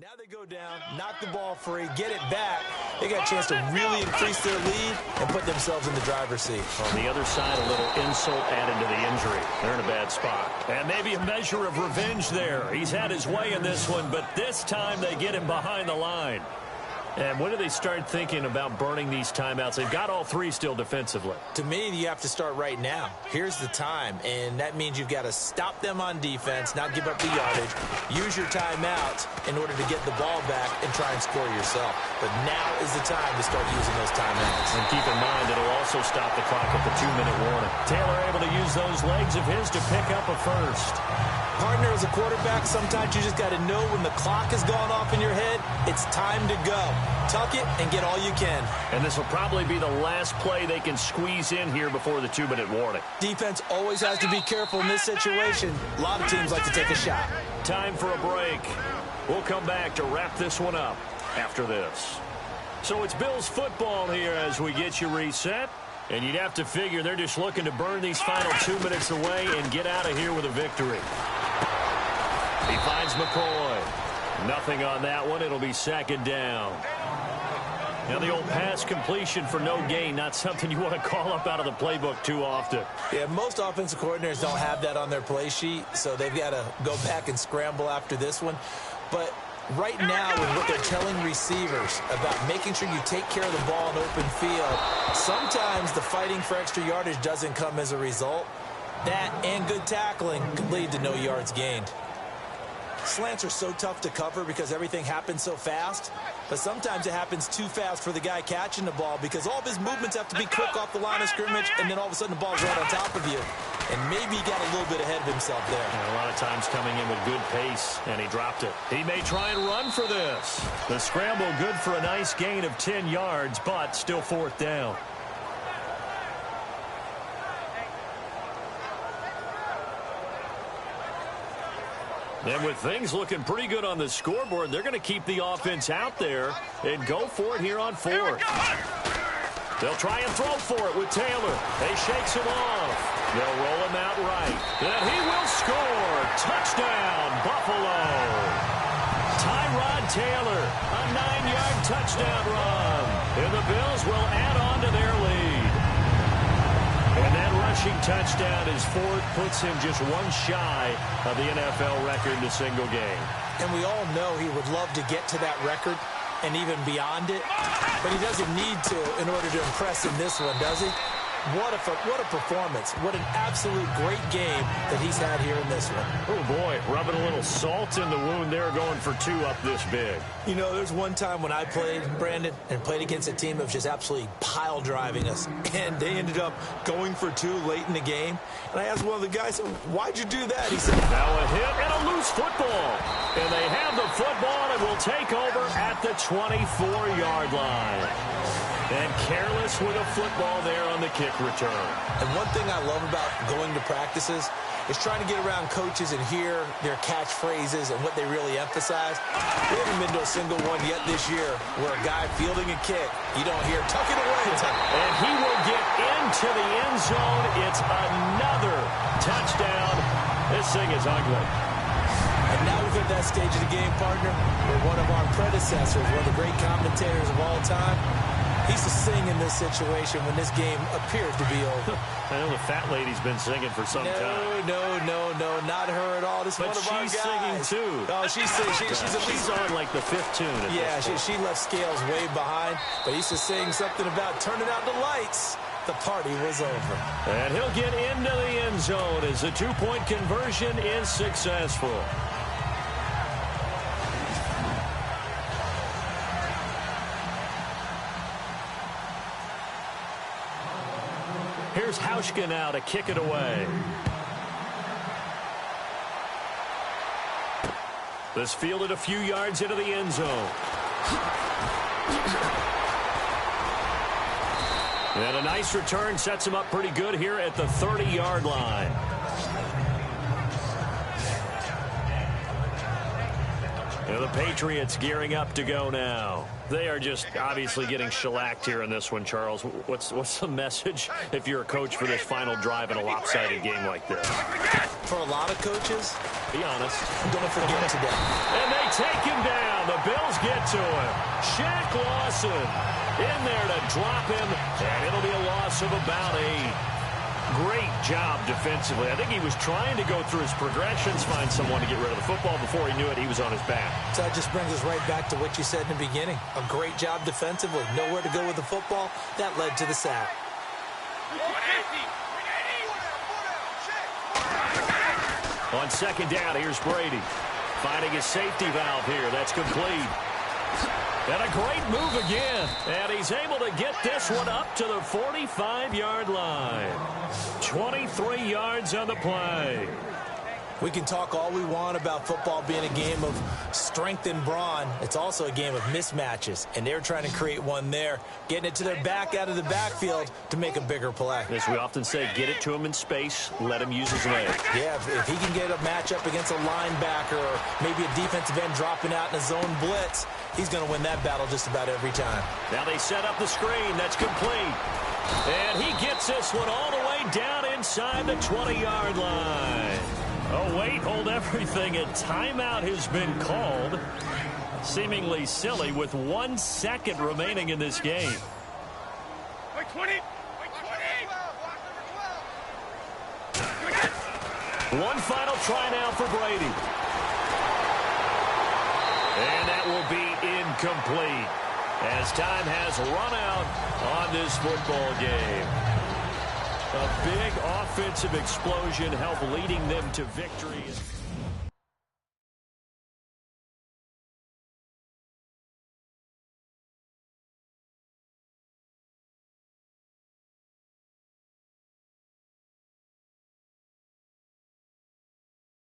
Now they go down, knock the ball free, get it back. They got a chance to really increase their lead and put themselves in the driver's seat. On the other side, a little insult added to the injury. They're in a bad spot. And maybe a measure of revenge there. He's had his way in this one, but this time they get him behind the line. And when do they start thinking about burning these timeouts? They've got all three still defensively. To me, you have to start right now. Here's the time, and that means you've got to stop them on defense, not give up the yardage, use your timeouts in order to get the ball back and try and score yourself. But now is the time to start using those timeouts. And keep in mind, it'll also stop the clock at the 2-minute warning. Taylor able to use those legs of his to pick up a first. Partner, as a quarterback, sometimes you just got to know when the clock has gone off in your head, it's time to go. Tuck it and get all you can. And this will probably be the last play they can squeeze in here before the 2-minute warning. Defense always has to be careful in this situation. A lot of teams like to take a shot. Time for a break. We'll come back to wrap this one up after this. So it's Bills football here as we get you reset. And you'd have to figure they're just looking to burn these final 2 minutes away and get out of here with a victory. He finds McCoy. Nothing on that one. It'll be second down. Now the old pass completion for no gain, not something you want to call up out of the playbook too often. Yeah, most offensive coordinators don't have that on their play sheet, so they've got to go back and scramble after this one. But right now, with what they're telling receivers about making sure you take care of the ball in open field, sometimes the fighting for extra yardage doesn't come as a result. That and good tackling can lead to no yards gained. Slants are so tough to cover because everything happens so fast, but sometimes it happens too fast for the guy catching the ball because all of his movements have to be quick off the line of scrimmage, and then all of a sudden the ball's right on top of you. And maybe he got a little bit ahead of himself there. And a lot of times coming in with good pace, and he dropped it. He may try and run for this. The scramble good for a nice gain of 10 yards, but still fourth down. And with things looking pretty good on the scoreboard, they're going to keep the offense out there and go for it here on fourth. They'll try and throw for it with Taylor. He shakes him off. They'll roll him out right. And he will score. Touchdown, Buffalo. Tyrod Taylor, a 9-yard touchdown run. And the Bills will add on to their lead. And that rushing touchdown is fourth, puts him just one shy of the NFL record in a single game. And we all know he would love to get to that record and even beyond it, but he doesn't need to in order to impress in this one, does he? What a performance. What an absolute great game that he's had here in this one. Oh, boy, rubbing a little salt in the wound there, going for two up this big. You know, there's one time when I played, Brandon, and played against a team that was just absolutely pile driving us, and they ended up going for two late in the game. And I asked one of the guys, why'd you do that? He said, now a hit and a loose football. And they have the football and will take over at the 24-yard line. And careless with a football there on the kick return. And one thing I love about going to practices is trying to get around coaches and hear their catchphrases and what they really emphasize. We haven't been to a single one yet this year where a guy fielding a kick, you don't hear, tuck it away. And he will get into the end zone. It's another touchdown. This thing is ugly. And now we've hit that stage of the game, partner, where one of our predecessors, one of the great commentators of all time, he used to sing in this situation when this game appeared to be over. I know the fat lady's been singing for some time. No, not her at all. This is one of our guys. But she's singing too. Oh, she's at least on like the fifth tune. Yeah, she left Scales way behind, but he used to sing something about turning out the lights. The party was over. And he'll get into the end zone as the two-point conversion is successful. Here's Hauschka now to kick it away. This fielded a few yards into the end zone. And a nice return sets him up pretty good here at the 30-yard line. And the Patriots gearing up to go now. They are just obviously getting shellacked here in this one, Charles. What's the message if you're a coach for this final drive in a lopsided game like this? For a lot of coaches, be honest, I'm going to forget today. And they take him down. The Bills get to him. Shaq Lawson in there to drop him, and it'll be a loss of about 8. Great job defensively. I think he was trying to go through his progressions, find someone to get rid of the football. Before he knew it, he was on his back. So that just brings us right back to what you said in the beginning. A great job defensively. Nowhere to go with the football. That led to the sack. On second down, here's Brady. Finding his safety valve here. That's complete. And a great move again. And he's able to get this one up to the 45-yard line. 23 yards on the play. We can talk all we want about football being a game of strength and brawn. It's also a game of mismatches, and they're trying to create one there, getting it to their back out of the backfield to make a bigger play. As we often say, get it to him in space, let him use his leg. Yeah, if he can get a matchup against a linebacker or maybe a defensive end dropping out in a zone blitz, he's going to win that battle just about every time. Now they set up the screen. That's complete. And he gets this one all the way down inside the 20-yard line. Oh, wait, hold everything. A timeout has been called. Seemingly silly with 1 second remaining in this game. Wait, 20. One final try now for Brady. And that will be incomplete as time has run out on this football game. A big offensive explosion helped leading them to victory.